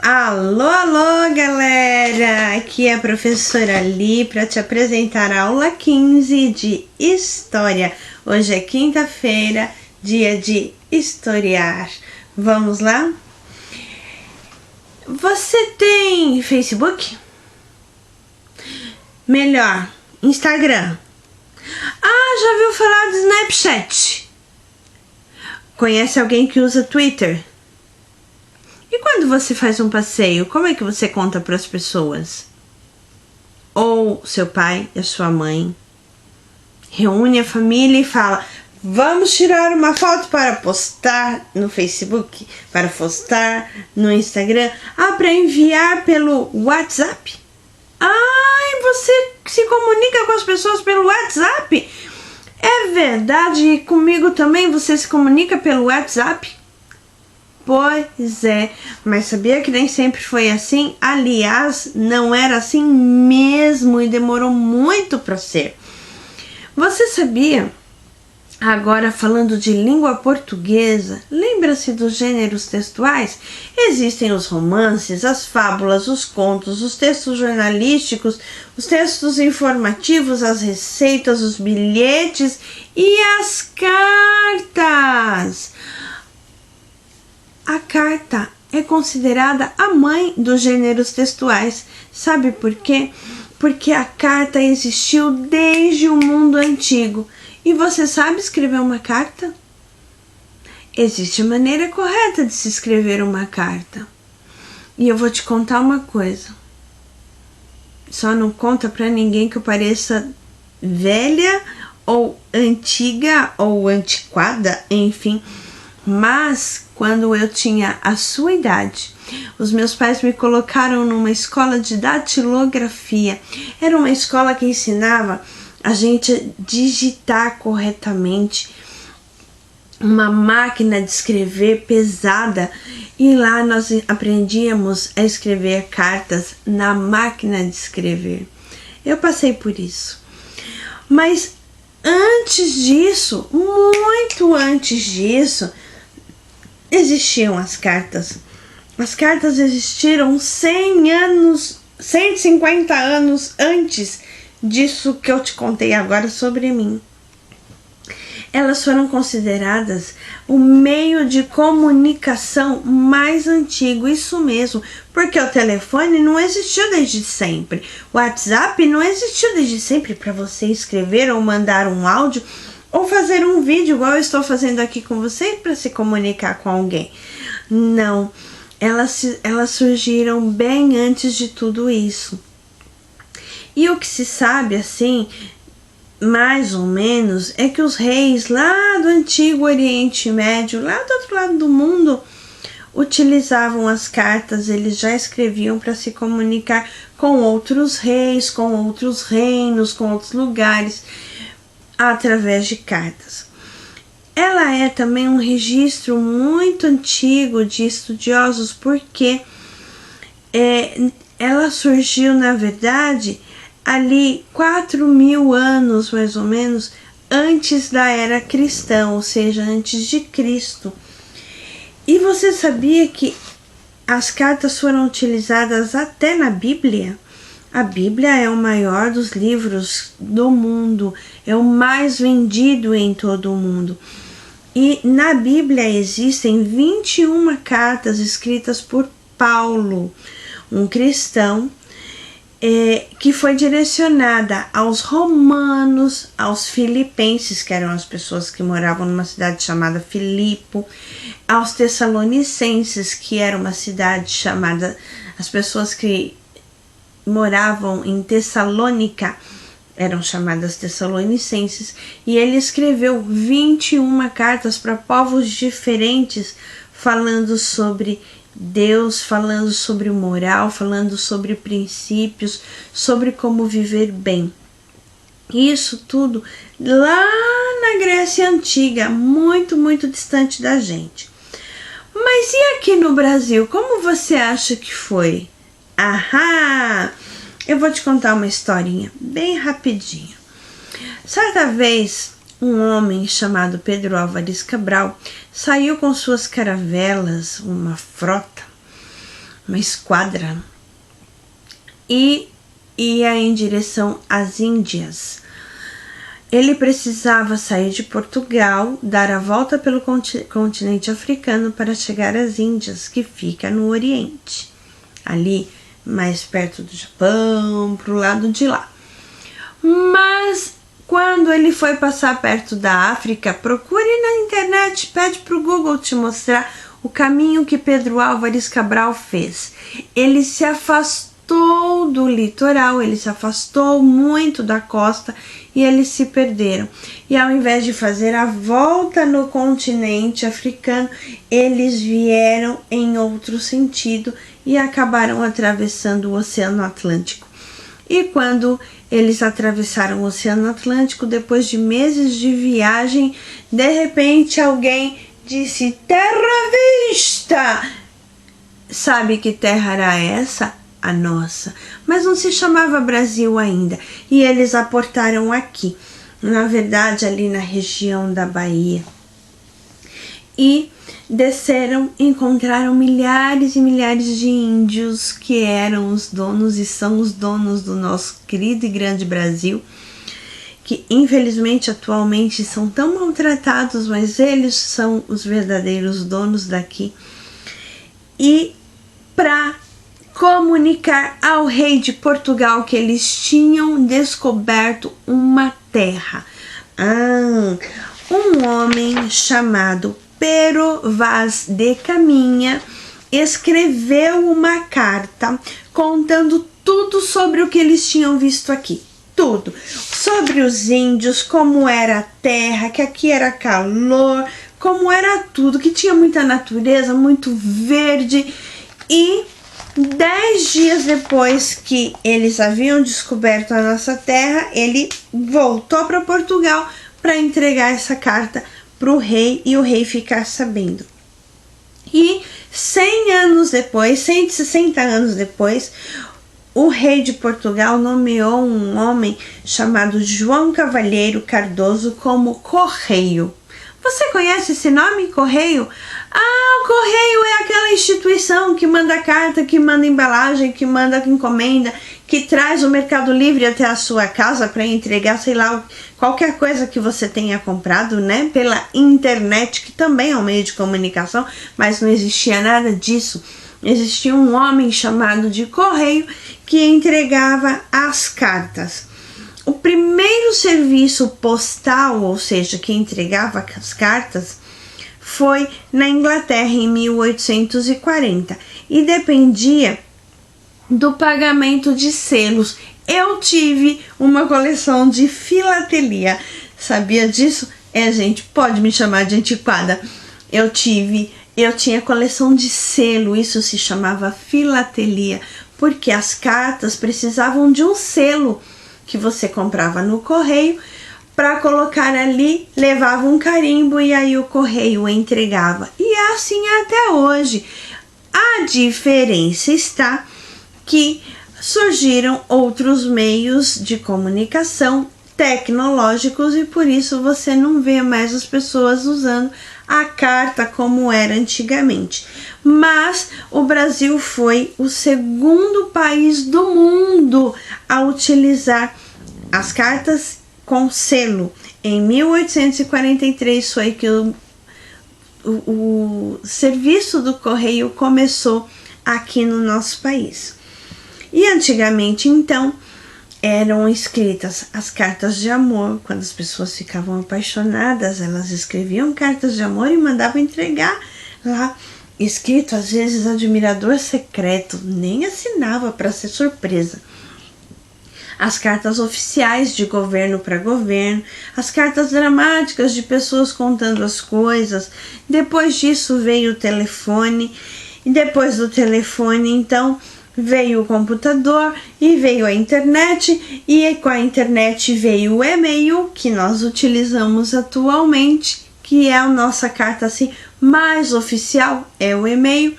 Alô, alô, galera! Aqui é a professora Li para te apresentar a aula 15 de História. Hoje é quinta-feira, dia de historiar. Vamos lá? Você tem Facebook? Melhor, Instagram. Já viu falar do Snapchat? Conhece alguém que usa Twitter? E quando você faz um passeio, como é que você conta para as pessoas? Ou seu pai e a sua mãe reúne a família e fala: vamos tirar uma foto para postar no Facebook, para postar no Instagram, para enviar pelo WhatsApp. Você se comunica com as pessoas pelo WhatsApp? É verdade, e comigo também você se comunica pelo WhatsApp? Pois é, mas sabia que nem sempre foi assim? Aliás, não era assim mesmo e demorou muito para ser. Você sabia? Agora, falando de língua portuguesa, lembra-se dos gêneros textuais? Existem os romances, as fábulas, os contos, os textos jornalísticos, os textos informativos, as receitas, os bilhetes e as cartas. A carta é considerada a mãe dos gêneros textuais. Sabe por quê? Porque a carta existiu desde o mundo antigo. E você sabe escrever uma carta? Existe maneira correta de se escrever uma carta. E eu vou te contar uma coisa. Só não conta pra ninguém que eu pareça velha ou antiga ou antiquada, enfim. Mas quando eu tinha a sua idade, os meus pais me colocaram numa escola de datilografia. Era uma escola que ensinava a gente a digitar corretamente, uma máquina de escrever pesada, e lá nós aprendíamos a escrever cartas na máquina de escrever. Eu passei por isso. Mas antes disso, muito antes disso, existiam as cartas. As cartas existiram 150 anos antes disso que eu te contei agora sobre mim. Elas foram consideradas o meio de comunicação mais antigo, isso mesmo, porque o telefone não existiu desde sempre. O WhatsApp não existiu desde sempre para você escrever ou mandar um áudio ou fazer um vídeo igual eu estou fazendo aqui com você para se comunicar com alguém. Não, elas surgiram bem antes de tudo isso. E o que se sabe, assim, mais ou menos, é que os reis lá do antigo Oriente Médio, lá do outro lado do mundo, utilizavam as cartas. Eles já escreviam para se comunicar com outros reis, com outros reinos, com outros lugares, através de cartas. Ela é também um registro muito antigo de estudiosos, porque ela surgiu, na verdade, ali 4.000 anos, mais ou menos, antes da era cristã, ou seja, antes de Cristo. E você sabia que as cartas foram utilizadas até na Bíblia? A Bíblia é o maior dos livros do mundo, é o mais vendido em todo o mundo. E na Bíblia existem 21 cartas escritas por Paulo, um cristão, que foi direcionada aos romanos, aos filipenses, que eram as pessoas que moravam numa cidade chamada Filipo, aos tessalonicenses, que era uma cidade chamada, as pessoas que moravam em Tessalônica eram chamadas tessalonicenses, e ele escreveu 21 cartas para povos diferentes, falando sobre Deus, falando sobre moral, falando sobre princípios, sobre como viver bem. Isso tudo lá na Grécia Antiga, muito, muito distante da gente. Mas e aqui no Brasil, como você acha que foi? Eu vou te contar uma historinha bem rapidinho. Certa vez, um homem chamado Pedro Álvares Cabral saiu com suas caravelas, uma frota, uma esquadra, e ia em direção às Índias. Ele precisava sair de Portugal, dar a volta pelo continente africano para chegar às Índias, que fica no Oriente, ali mais perto do Japão, pro lado de lá. Mas quando ele foi passar perto da África, procure na internet, pede pro Google te mostrar o caminho que Pedro Álvares Cabral fez. Ele se afastou do litoral, ele se afastou muito da costa e eles se perderam. E ao invés de fazer a volta no continente africano, eles vieram em outro sentido e acabaram atravessando o Oceano Atlântico. E quando eles atravessaram o Oceano Atlântico, depois de meses de viagem, de repente alguém disse: terra vista! Sabe que terra era essa? A nossa. Mas não se chamava Brasil ainda. E eles aportaram aqui, na verdade ali na região da Bahia. E desceram, encontraram milhares e milhares de índios que eram os donos e são os donos do nosso querido e grande Brasil, que infelizmente atualmente são tão maltratados, mas eles são os verdadeiros donos daqui. E para comunicar ao rei de Portugal que eles tinham descoberto uma terra, um homem chamado Pero Vaz de Caminha escreveu uma carta contando tudo sobre o que eles tinham visto aqui. Tudo. Sobre os índios, como era a terra, que aqui era calor, como era tudo, que tinha muita natureza, muito verde. E 10 dias depois que eles haviam descoberto a nossa terra, ele voltou para Portugal para entregar essa carta para o rei e o rei ficar sabendo. E 100 anos depois, 160 anos depois, o rei de Portugal nomeou um homem chamado João Cavalheiro Cardoso como Correio. Você conhece esse nome, Correio? O Correio é aquela instituição que manda carta, que manda embalagem, que manda encomenda, que traz o Mercado Livre até a sua casa para entregar, sei lá, qualquer coisa que você tenha comprado, né? Pela internet, que também é um meio de comunicação, mas não existia nada disso. Existia um homem chamado de Correio que entregava as cartas. O primeiro serviço postal, ou seja, que entregava as cartas, foi na Inglaterra em 1840 e dependia do pagamento de selos. Eu tive uma coleção de filatelia. Sabia disso? Gente, pode me chamar de antiquada. Eu tinha coleção de selo, isso se chamava filatelia, porque as cartas precisavam de um selo que você comprava no correio para colocar ali, levava um carimbo e aí o correio entregava. E é assim até hoje. A diferença está que surgiram outros meios de comunicação tecnológicos e por isso você não vê mais as pessoas usando a carta como era antigamente. Mas o Brasil foi o segundo país do mundo a utilizar as cartas com selo. Em 1843 foi que o serviço do correio começou aqui no nosso país. E antigamente, então, eram escritas as cartas de amor. Quando as pessoas ficavam apaixonadas, elas escreviam cartas de amor e mandavam entregar lá, escrito às vezes admirador secreto, nem assinava para ser surpresa. As cartas oficiais de governo para governo, as cartas dramáticas de pessoas contando as coisas. Depois disso veio o telefone, e depois do telefone, então, veio o computador e veio a internet, e com a internet veio o e-mail, que nós utilizamos atualmente, que é a nossa carta assim mais oficial, é o e-mail.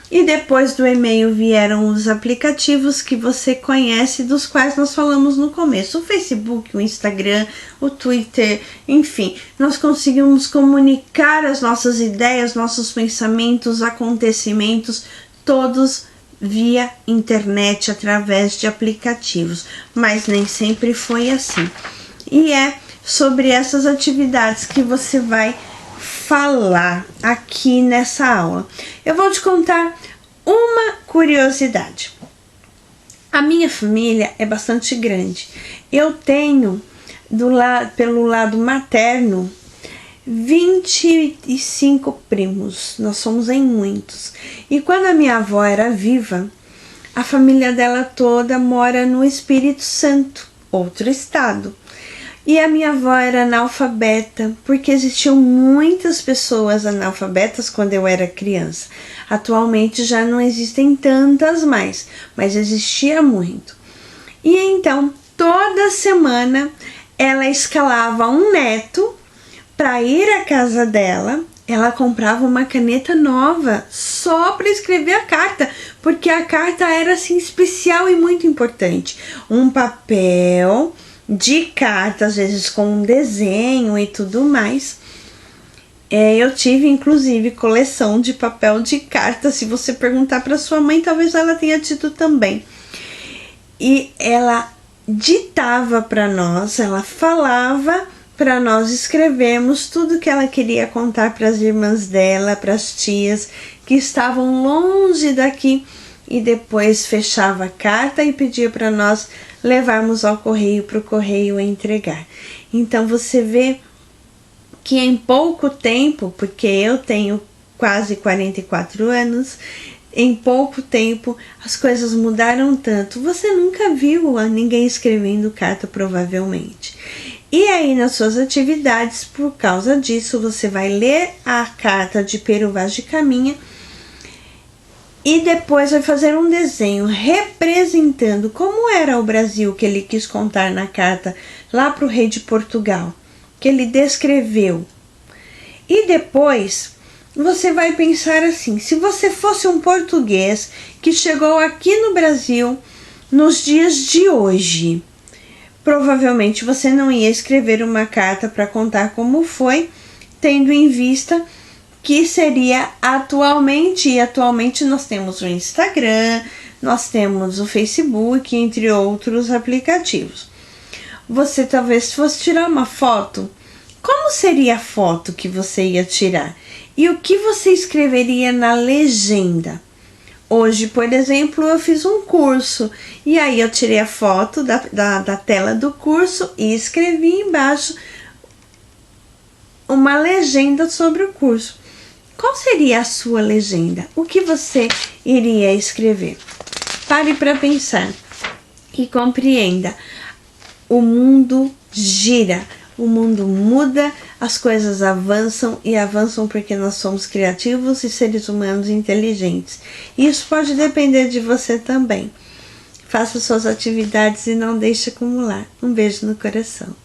E depois do e-mail vieram os aplicativos que você conhece, dos quais nós falamos no começo. O Facebook, o Instagram, o Twitter, enfim. Nós conseguimos comunicar as nossas ideias, nossos pensamentos, acontecimentos, todos via internet através de aplicativos, mas nem sempre foi assim. E é sobre essas atividades que você vai falar aqui nessa aula. Eu vou te contar uma curiosidade. A minha família é bastante grande. Eu tenho pelo lado materno 25 primos, nós somos em muitos. E quando a minha avó era viva, a família dela toda mora no Espírito Santo, outro estado. E a minha avó era analfabeta, porque existiam muitas pessoas analfabetas quando eu era criança. Atualmente já não existem tantas mais, mas existia muito. E então, toda semana, ela escalava um neto para ir à casa dela. Ela comprava uma caneta nova só para escrever a carta, porque a carta era assim especial e muito importante. Um papel de carta, às vezes com um desenho e tudo mais. Eu tive inclusive coleção de papel de carta. Se você perguntar para sua mãe, talvez ela tenha tido também. E ela ditava para nós, ela falava para nós escrevermos tudo que ela queria contar para as irmãs dela, para as tias que estavam longe daqui, e depois fechava a carta e pedia para nós levarmos ao correio, para o correio entregar. Então você vê que em pouco tempo, porque eu tenho quase 44 anos, em pouco tempo as coisas mudaram tanto. Você nunca viu ninguém escrevendo carta, provavelmente. E aí, nas suas atividades, por causa disso, você vai ler a carta de Pero Vaz de Caminha e depois vai fazer um desenho representando como era o Brasil que ele quis contar na carta lá para o rei de Portugal, que ele descreveu. E depois você vai pensar assim: se você fosse um português que chegou aqui no Brasil nos dias de hoje, provavelmente você não ia escrever uma carta para contar como foi, tendo em vista que seria atualmente, e atualmente nós temos o Instagram, nós temos o Facebook, entre outros aplicativos. Você talvez fosse tirar uma foto. Como seria a foto que você ia tirar? E o que você escreveria na legenda? Hoje, por exemplo, eu fiz um curso e aí eu tirei a foto da tela do curso e escrevi embaixo uma legenda sobre o curso. Qual seria a sua legenda? O que você iria escrever? Pare para pensar e compreenda. O mundo gira, o mundo muda, as coisas avançam e avançam porque nós somos criativos e seres humanos inteligentes. Isso pode depender de você também. Faça suas atividades e não deixe acumular. Um beijo no coração.